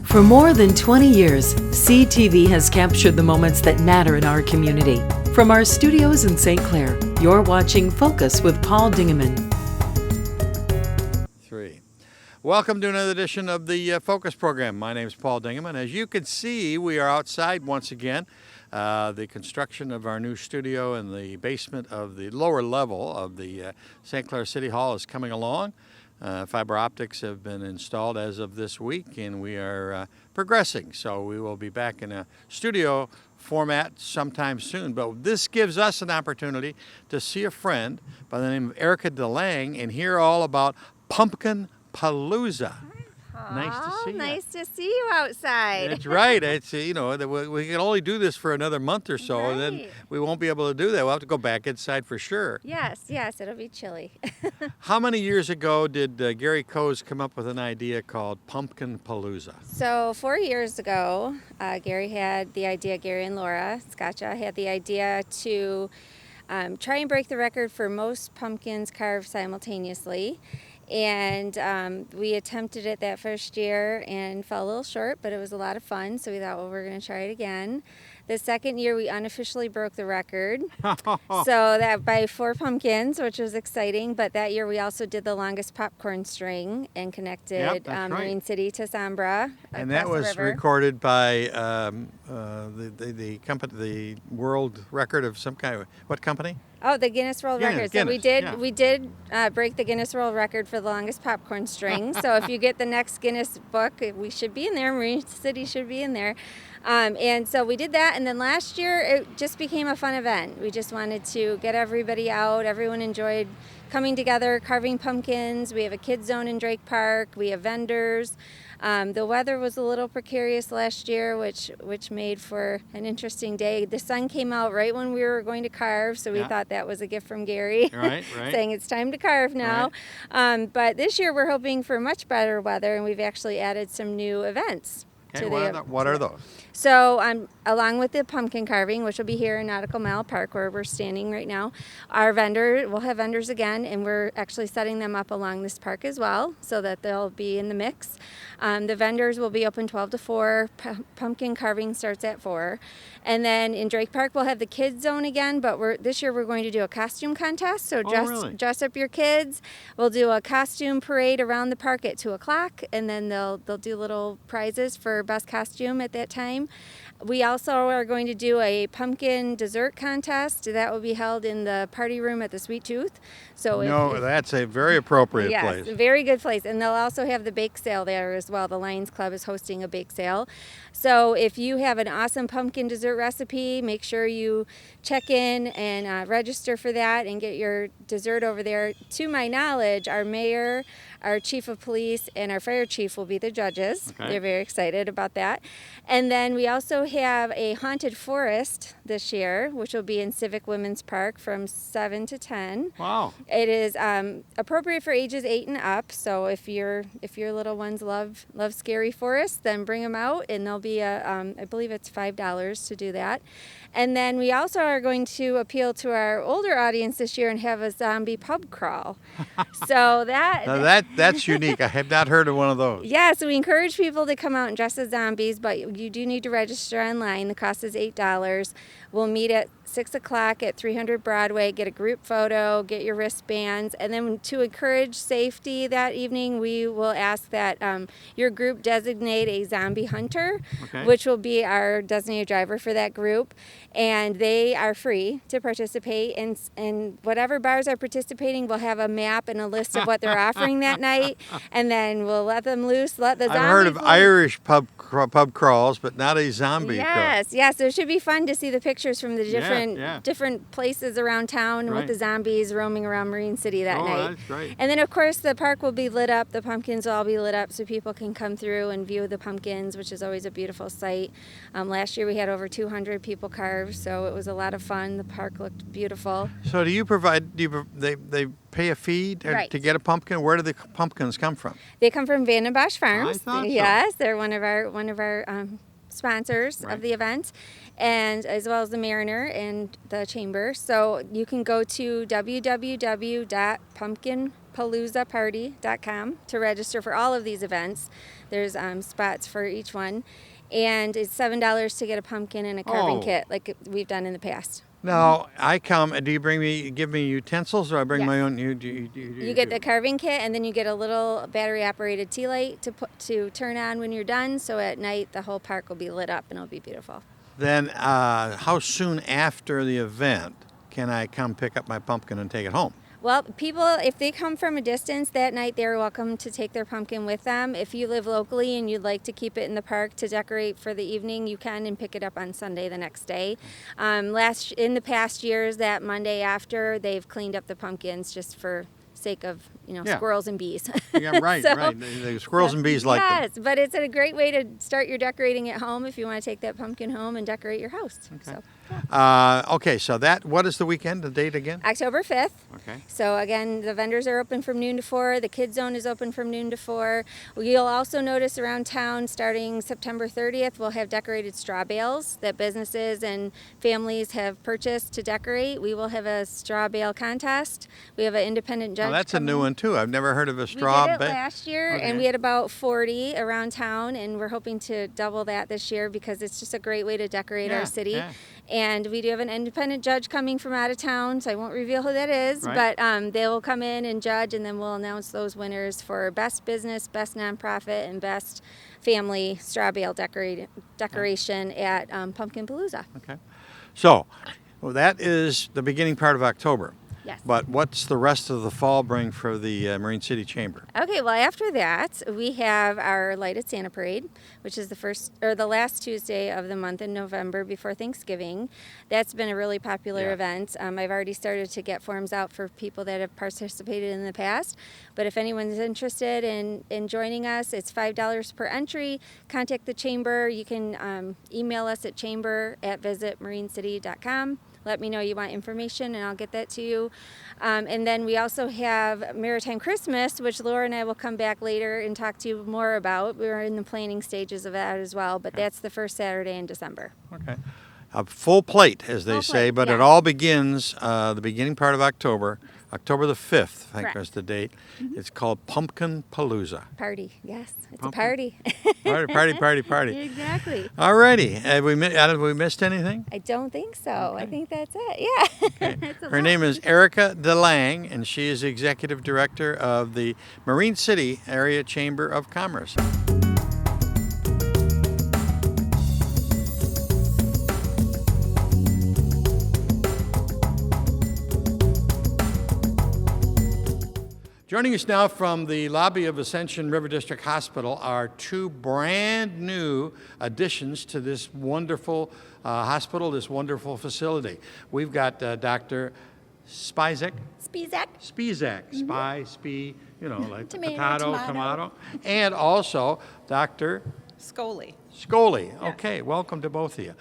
For more than 20 years, CTV has captured the moments that matter in our community. From our studios in St. Clair, you're watching Focus with Paul Dingeman. Welcome to another edition of the Focus program. My name is Paul Dingeman. As you can see, we are outside once again. The construction of our new studio in the basement of the lower level of the St. Clair City Hall is coming along. Fiber optics have been installed as of this week, and we are progressing. So we will be back in a studio format sometime soon. But this gives us an opportunity to see a friend by the name of Erika DeLange and hear all about pumpkin Palozza. Nice to see you. Nice to see you outside. That's right. It's we can only do this for another month or so, right. And then we won't be able to do that. We'll have to go back inside for sure. Yes, it'll be chilly. How many years ago did Gary Coase come up with an idea called Pumpkin Palozza? So 4 years ago, Gary and Laura Scotcha had the idea to try and break the record for most pumpkins carved simultaneously. And we attempted it that first year and fell a little short, but it was a lot of fun, so we thought, well, we're going to try it again. The second year, we unofficially broke the record, so that by 4 pumpkins, which was exciting. But that year, we also did the longest popcorn string and connected Marine City to Sombra. And that was recorded by the company, the world record of some kind. What company? Oh, the Guinness World Record. So we did break the Guinness World Record for the longest popcorn string. So if you get the next Guinness book, we should be in there. Marine City should be in there. And so we did that. And then last year, it just became a fun event. We just wanted to get everybody out. Everyone enjoyed coming together, carving pumpkins. We have a kids zone in Drake Park. We have vendors. The weather was a little precarious last year, which made for an interesting day. The sun came out right when we were going to carve, so we thought that was a gift from Gary, right. saying it's time to carve now. Right. But this year we're hoping for much better weather, and we've actually added some new events. Okay, what are those? So along with the pumpkin carving, which will be here in Nautical Mile Park where we're standing right now, we'll have vendors again, and we're actually setting them up along this park as well so that they'll be in the mix. The vendors will be open 12 to 4. Pumpkin carving starts at 4. And then in Drake Park, we'll have the kids zone again, but this year we're going to do a costume contest. So dress up your kids. We'll do a costume parade around the park at 2 o'clock, and then they'll do little prizes for best costume at that time. We also are going to do a pumpkin dessert contest. That will be held in the party room at the Sweet Tooth. That's a very appropriate place. Yes, a very good place. And they'll also have the bake sale there as well. The Lions Club is hosting a bake sale. So if you have an awesome pumpkin dessert recipe, make sure you check in and register for that and get your dessert over there. To my knowledge, our mayor, our chief of police, and our fire chief will be the judges. Okay. They're very excited about that. And then we also have a haunted forest this year, which will be in Civic Women's Park from 7 to 10. Wow. It is appropriate for ages 8 and up. So if your little ones love scary forests, then bring them out, and there'll be I believe it's $5 to do that. And then we also are going to appeal to our older audience this year and have a zombie pub crawl. So that's unique. I have not heard of one of those. Yeah, so we encourage people to come out and dress as zombies, but you do need to register online. The cost is $8. We'll meet at 6 o'clock at 300 Broadway, get a group photo, get your wristbands, and then to encourage safety that evening, we will ask that your group designate a zombie hunter, which will be our designated driver for that group, and they are free to participate, and whatever bars are participating will have a map and a list of what they're offering that night, and then we'll let them loose, let the zombies I've heard of Irish pub crawls, but not a zombie crawl. Yes, so it should be fun to see the pictures from the different places around town with the zombies roaming around Marine City that night. That's great. And then, of course, the park will be lit up. The pumpkins will all be lit up so people can come through and view the pumpkins, which is always a beautiful sight. Last year we had over 200 people carve, so it was a lot of fun. The park looked beautiful. So do you provide, they pay a fee to get a pumpkin? Where do the pumpkins come from? They come from Van den Bosch Farms. I thought so. Yes, they're one of our sponsors of the event, and as well as the Mariner and the Chamber. So you can go to www.pumpkinpaloozaparty.com to register for all of these events. There's spots for each one. And it's $7 to get a pumpkin and a carving kit like we've done in the past. Now, I come, and do you give me utensils, or I bring my own? You get the carving kit, and then you get a little battery-operated tea light to turn on when you're done, so at night the whole park will be lit up and it'll be beautiful. Then how soon after the event can I come pick up my pumpkin and take it home? Well, people, if they come from a distance that night, they're welcome to take their pumpkin with them. If you live locally and you'd like to keep it in the park to decorate for the evening, you can, and pick it up on Sunday the next day. In the past years, that Monday after, they've cleaned up the pumpkins just for sake of squirrels and bees. Yeah, right, right. The squirrels and bees like them. Yes, but it's a great way to start your decorating at home if you want to take that pumpkin home and decorate your house. Okay. So, what is the weekend, the date again? October 5th. Okay. So again, the vendors are open from noon to 4. The kids zone is open from noon to 4. You'll also notice around town starting September 30th, we'll have decorated straw bales that businesses and families have purchased to decorate. We will have a straw bale contest. We have an independent judge. Oh, that's a new one too. I've never heard of a straw bale. We did it last year, and we had about 40 around town, and we're hoping to double that this year because it's just a great way to decorate our city. Yeah. And we do have an independent judge coming from out of town, so I won't reveal who that is, right. but they will come in and judge, and then we'll announce those winners for Best Business, Best Nonprofit, and Best Family Straw Bale Decoration at Pumpkin Palozza. Okay. So, that is the beginning part of October. Yes. But what's the rest of the fall bring for the Marine City Chamber? Okay, well, after that, we have our Lighted Santa Parade, which is the last Tuesday of the month in November before Thanksgiving. That's been a really popular event. I've already started to get forms out for people that have participated in the past. But if anyone's interested in joining us, it's $5 per entry. Contact the Chamber. You can email us at chamber@visitmarinecity.com. Let me know you want information, and I'll get that to you. And then we also have Maritime Christmas, which Laura and I will come back later and talk to you more about. We're in the planning stages of that as well, but that's the first Saturday in December. Okay. A full plate, as they say, but it all begins the beginning part of October the 5th, I think was the date. Mm-hmm. It's called Pumpkin Palozza. Party, yes. It's a party. Party. Exactly. All righty. Have we missed anything? I don't think so. Okay. I think that's it. Yeah. Okay. Her name is Erika DeLange, and she is the Executive Director of the Marine City Area Chamber of Commerce. Joining us now from the lobby of Ascension River District Hospital are two brand new additions to this wonderful hospital, this wonderful facility. We've got Dr. Spizak, like tomato, and also Dr. Scully. Okay, welcome to both of you.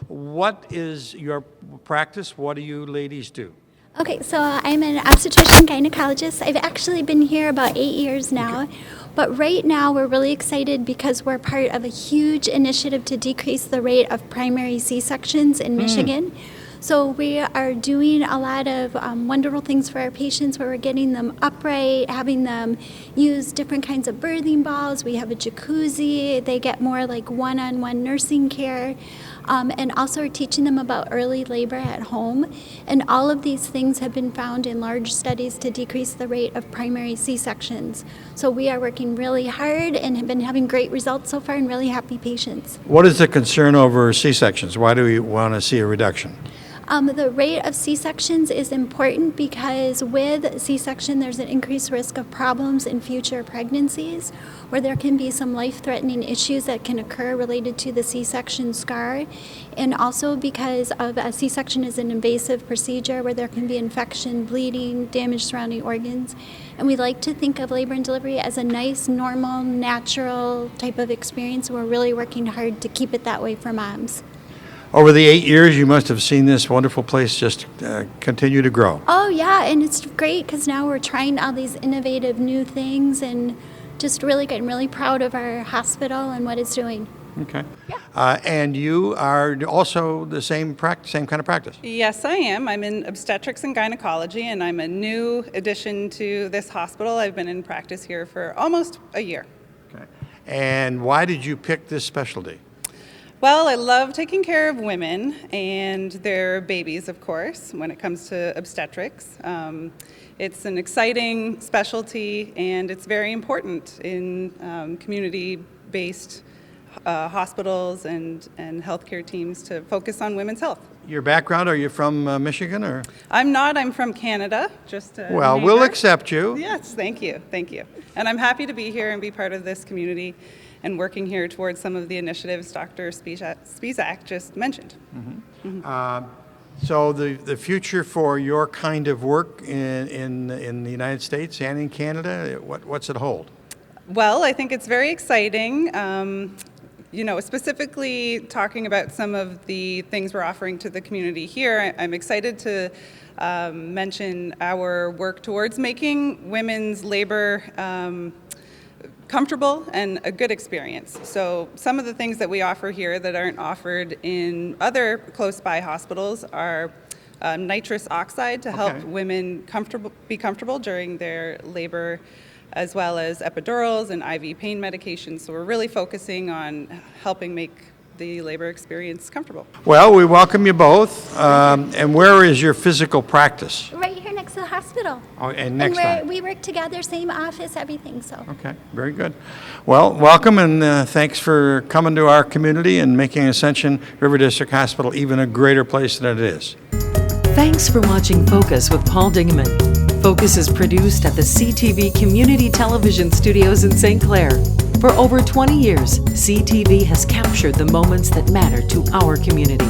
What is your practice? What do you ladies do? Okay, so I'm an obstetrician gynecologist. I've actually been here about 8 years now. Okay. But right now we're really excited because we're part of a huge initiative to decrease the rate of primary C-sections in Michigan. So we are doing a lot of wonderful things for our patients where we're getting them upright, having them use different kinds of birthing balls. We have a jacuzzi. They get more like one-on-one nursing care. And also we're teaching them about early labor at home. And all of these things have been found in large studies to decrease the rate of primary C-sections. So we are working really hard and have been having great results so far and really happy patients. What is the concern over C-sections? Why do we want to see a reduction? The rate of C-sections is important because with C-section there's an increased risk of problems in future pregnancies where there can be some life-threatening issues that can occur related to the C-section scar, and also because of a C-section is an invasive procedure where there can be infection, bleeding, damage surrounding organs. And we like to think of labor and delivery as a nice, normal, natural type of experience. We're really working hard to keep it that way for moms. Over the 8 years, you must have seen this wonderful place just continue to grow. Oh, yeah, and it's great because now we're trying all these innovative new things and just really getting really proud of our hospital and what it's doing. Okay. Yeah. And you are also the same kind of practice? Yes, I am. I'm in obstetrics and gynecology, and I'm a new addition to this hospital. I've been in practice here for almost a year. Okay. And why did you pick this specialty? Well, I love taking care of women and their babies, of course, when it comes to obstetrics. It's an exciting specialty, and it's very important in community-based hospitals and healthcare teams to focus on women's health. Your background, are you from Michigan or? I'm not, I'm from Canada, just a Well, neighbor. we'll accept you. Yes, thank you. And I'm happy to be here and be part of this community and working here towards some of the initiatives Dr. Spizak just mentioned. So the future for your kind of work in the United States and in Canada, what's it hold? Well, I think it's very exciting. Specifically talking about some of the things we're offering to the community here, I'm excited to mention our work towards making women's labor comfortable and a good experience. So some of the things that we offer here that aren't offered in other close by hospitals are nitrous oxide to help women be comfortable during their labor, as well as epidurals and IV pain medications. So we're really focusing on helping make the labor experience comfortable. Well, we welcome you both. And where is your physical practice? Right here next to the hospital. Oh, and next time. We work together, same office, everything, so. Okay, very good. Well, welcome, and thanks for coming to our community and making Ascension River District Hospital even a greater place than it is. Thanks for watching Focus with Paul Dingeman. Focus is produced at the CTV Community Television Studios in St. Clair. For over 20 years, CTV has captured the moments that matter to our community.